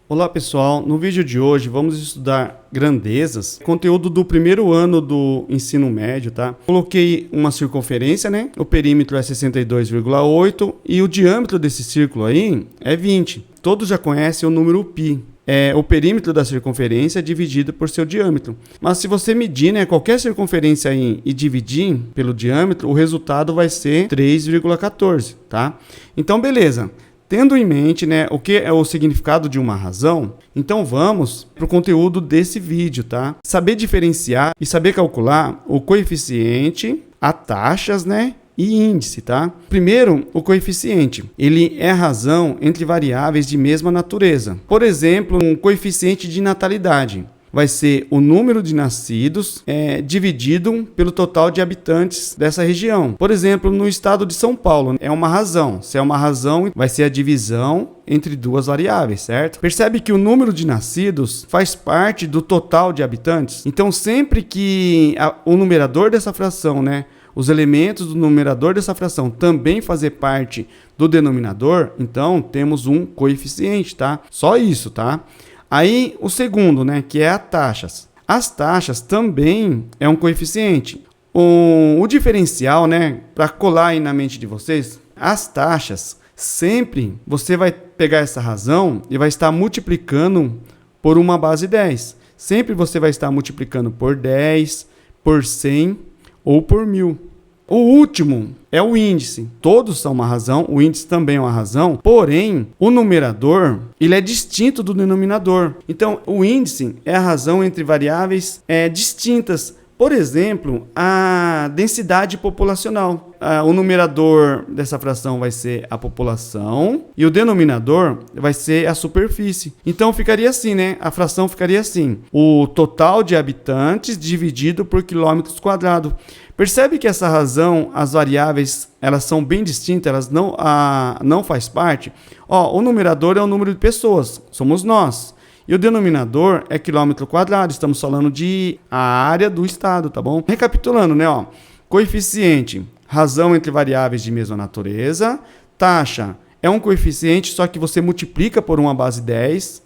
Olá pessoal, no vídeo de hoje vamos estudar grandezas, conteúdo do primeiro ano do ensino médio, tá? Coloquei uma circunferência, né? O perímetro é 62,8 e o diâmetro desse círculo aí é 20. Todos já conhecem o número π. É o perímetro da circunferência dividido por seu diâmetro. Mas se você medir, né, qualquer circunferência aí e dividir pelo diâmetro, o resultado vai ser 3,14, tá? Então, beleza. Tendo em mente, né, o que é o significado de uma razão, então vamos para o conteúdo desse vídeo, tá? Saber diferenciar e saber calcular o coeficiente, a taxas, né, e índice, tá? Primeiro, o coeficiente. Ele é a razão entre variáveis de mesma natureza. Por exemplo, um coeficiente de natalidade vai ser o número de nascidos dividido pelo total de habitantes dessa região. Por exemplo, no estado de São Paulo, é uma razão. Se é uma razão, vai ser a divisão entre duas variáveis, certo? Percebe que o número de nascidos faz parte do total de habitantes? Então, sempre que o numerador dessa fração, né, os elementos do numerador dessa fração também fazer parte do denominador, então temos um coeficiente, tá? Só isso, tá? Aí, o segundo, né, que é a taxas. As taxas também é um coeficiente. O diferencial, né, para colar aí na mente de vocês, as taxas, sempre você vai pegar essa razão e vai estar multiplicando por uma base 10. Sempre você vai estar multiplicando por 10, por 100 ou por 1000. O último é o índice. Todos são uma razão, o índice também é uma razão, porém, o numerador, ele é distinto do denominador. Então, o índice é a razão entre variáveis distintas. Por exemplo, a densidade populacional. O numerador dessa fração vai ser a população e o denominador vai ser a superfície. Então, ficaria assim, né? A fração ficaria assim. O total de habitantes dividido por quilômetros quadrados. Percebe que essa razão, as variáveis, elas são bem distintas, elas não faz parte. O numerador é o número de pessoas, somos nós. E o denominador é quilômetro quadrado, estamos falando de a área do estado, tá bom? Recapitulando, né, coeficiente, razão entre variáveis de mesma natureza. Taxa é um coeficiente, só que você multiplica por uma base 10.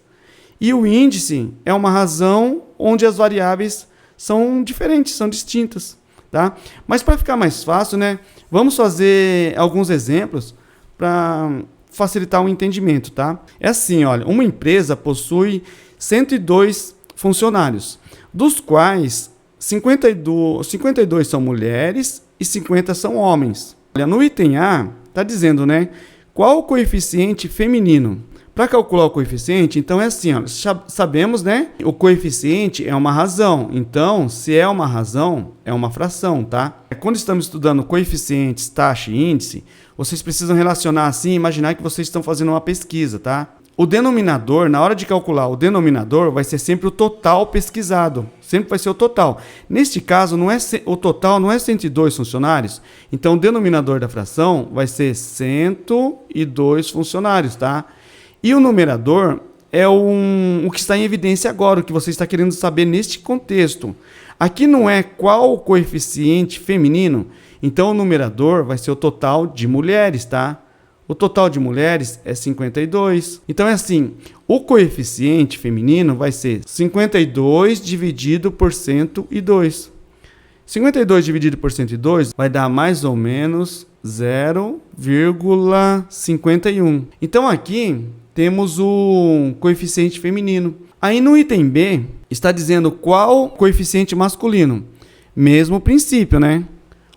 E o índice é uma razão onde as variáveis são diferentes, são distintas, tá? Mas para ficar mais fácil, né, vamos fazer alguns exemplos para facilitar o entendimento, tá? É assim, olha, uma empresa possui 102 funcionários, dos quais 52 são mulheres e 50 são homens. Olha, no item A, tá dizendo, né, qual o coeficiente feminino? Para calcular o coeficiente, então é assim, ó, sabemos, né? O coeficiente é uma razão. Então, se é uma razão, é uma fração, tá? Quando estamos estudando coeficientes, taxa e índice, vocês precisam relacionar assim, imaginar que vocês estão fazendo uma pesquisa, tá? O denominador, na hora de calcular o denominador, vai ser sempre o total pesquisado. Sempre vai ser o total. Neste caso, o total não é 102 funcionários. Então, o denominador da fração vai ser 102 funcionários, tá? E o numerador é o que está em evidência agora, o que você está querendo saber neste contexto. Aqui não é qual o coeficiente feminino, então o numerador vai ser o total de mulheres, tá? O total de mulheres é 52. Então é assim, o coeficiente feminino vai ser 52 dividido por 102. 52 dividido por 102 vai dar mais ou menos 0,51. Então aqui temos o coeficiente feminino. Aí no item B, está dizendo qual coeficiente masculino. Mesmo princípio, né?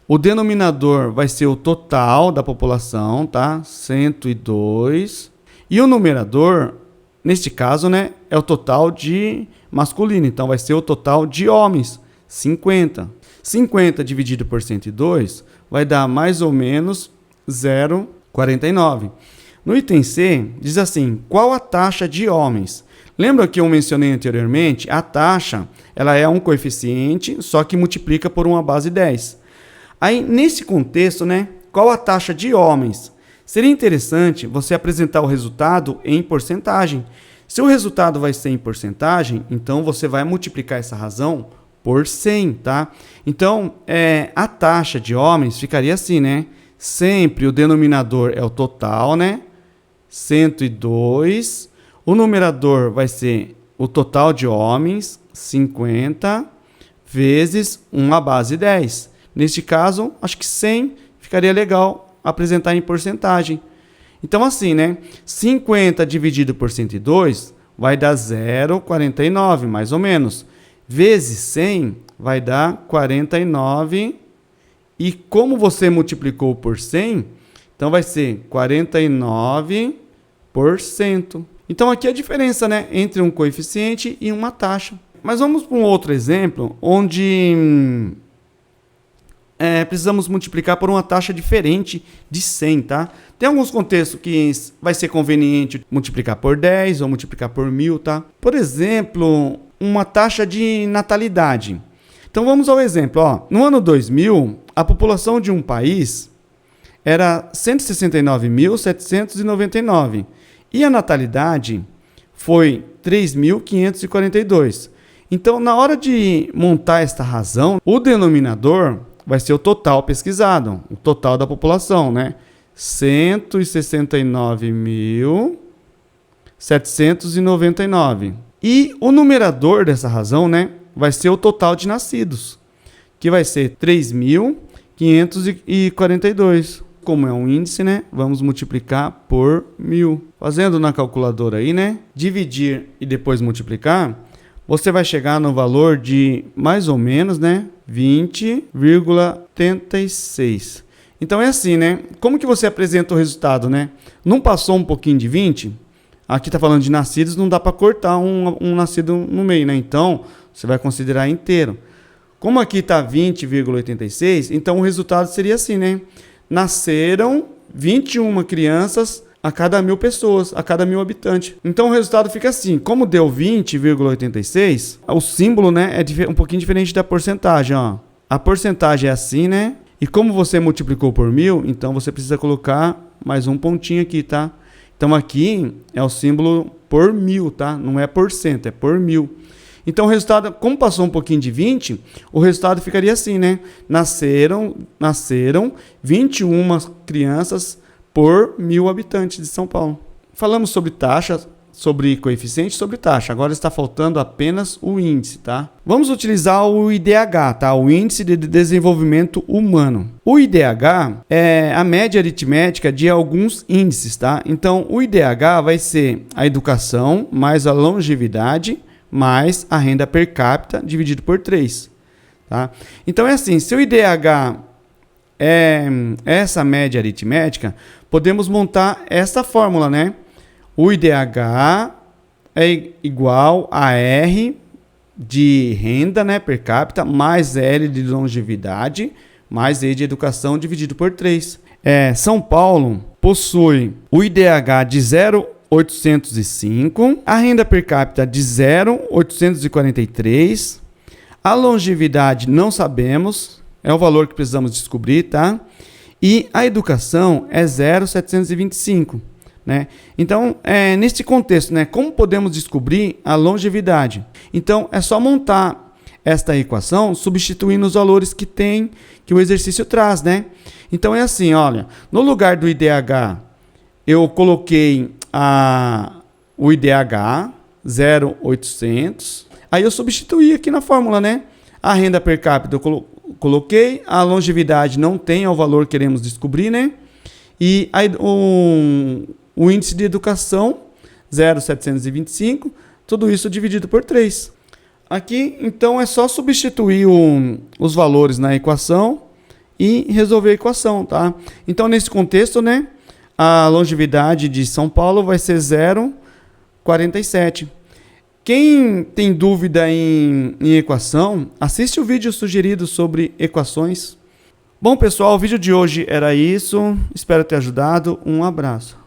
O denominador vai ser o total da população, tá? 102. E o numerador, neste caso, né, é o total de masculino. Então vai ser o total de homens, 50. 50 dividido por 102 vai dar mais ou menos 0,49. No item C, diz assim, qual a taxa de homens? Lembra que eu mencionei anteriormente? A taxa, ela é um coeficiente, só que multiplica por uma base 10. Aí, nesse contexto, né, qual a taxa de homens? Seria interessante você apresentar o resultado em porcentagem. Se o resultado vai ser em porcentagem, então você vai multiplicar essa razão por 100, tá? Então, a taxa de homens ficaria assim, né? Sempre o denominador é o total, né? 102. O numerador vai ser o total de homens, 50, vezes 1 à base 10. Neste caso, acho que 100 ficaria legal apresentar em porcentagem. Então assim, né? 50 dividido por 102 vai dar 0,49, mais ou menos. Vezes 100 vai dar 49. E como você multiplicou por 100, então vai ser 49%. Então aqui é a diferença, né, entre um coeficiente e uma taxa. Mas vamos para um outro exemplo, onde precisamos multiplicar por uma taxa diferente de 100, tá? Tem alguns contextos que vai ser conveniente multiplicar por 10 ou multiplicar por 1000, tá? Por exemplo, uma taxa de natalidade. Então vamos ao exemplo, ó. No ano 2000, a população de um país era 169.799 e a natalidade foi 3.542. Então, na hora de montar esta razão, o denominador vai ser o total pesquisado, o total da população, né? 169.799. E o numerador dessa razão, né, vai ser o total de nascidos, que vai ser 3.542. Como é um índice, né, vamos multiplicar por 1000. Fazendo na calculadora aí, né, dividir e depois multiplicar, você vai chegar no valor de mais ou menos, né, 20,86. Então é assim, né? Como que você apresenta o resultado, né? Não passou um pouquinho de 20? Aqui está falando de nascidos, não dá para cortar um nascido no meio, né? Então, você vai considerar inteiro. Como aqui está 20,86, então o resultado seria assim, né? Nasceram 21 crianças a cada 1000 pessoas, a cada 1000 habitantes. Então o resultado fica assim, como deu 20,86, o símbolo, né, é um pouquinho diferente da porcentagem, ó. A porcentagem é assim, né? E como você multiplicou por 1000, então você precisa colocar mais um pontinho aqui, tá? Então aqui é o símbolo por 1000, tá? Não é por cento, é por 1000. Então o resultado, como passou um pouquinho de 20, o resultado ficaria assim, né? Nasceram 21 crianças por 1000 habitantes de São Paulo. Falamos sobre taxa, sobre coeficiente, sobre taxa. Agora está faltando apenas o índice, tá? Vamos utilizar o IDH, tá? O Índice de Desenvolvimento Humano. O IDH é a média aritmética de alguns índices, tá? Então, o IDH vai ser a educação mais a longevidade mais a renda per capita dividido por 3, tá? Então, é assim, se o IDH é essa média aritmética, podemos montar essa fórmula, né? O IDH é igual a R de renda, né, per capita, mais L de longevidade, mais E de educação dividido por 3. São Paulo possui o IDH de 0,805, a renda per capita de 0,843, a longevidade não sabemos, é o valor que precisamos descobrir, tá? E a educação é 0,725, né? Então, neste contexto, né, como podemos descobrir a longevidade? Então, é só montar esta equação substituindo os valores que o exercício traz, né? Então, é assim, olha, no lugar do IDH, eu coloquei o IDH 0,800, aí eu substituí aqui na fórmula, né? A renda per capita eu coloquei, a longevidade não tem, é o valor que queremos descobrir, né? E aí, o índice de educação, 0,725, tudo isso dividido por 3. Aqui, então, é só substituir os valores na equação e resolver a equação, tá? Então, nesse contexto, né, a longevidade de São Paulo vai ser 0,47. Quem tem dúvida em equação, assiste o vídeo sugerido sobre equações. Bom, pessoal, o vídeo de hoje era isso. Espero ter ajudado. Um abraço.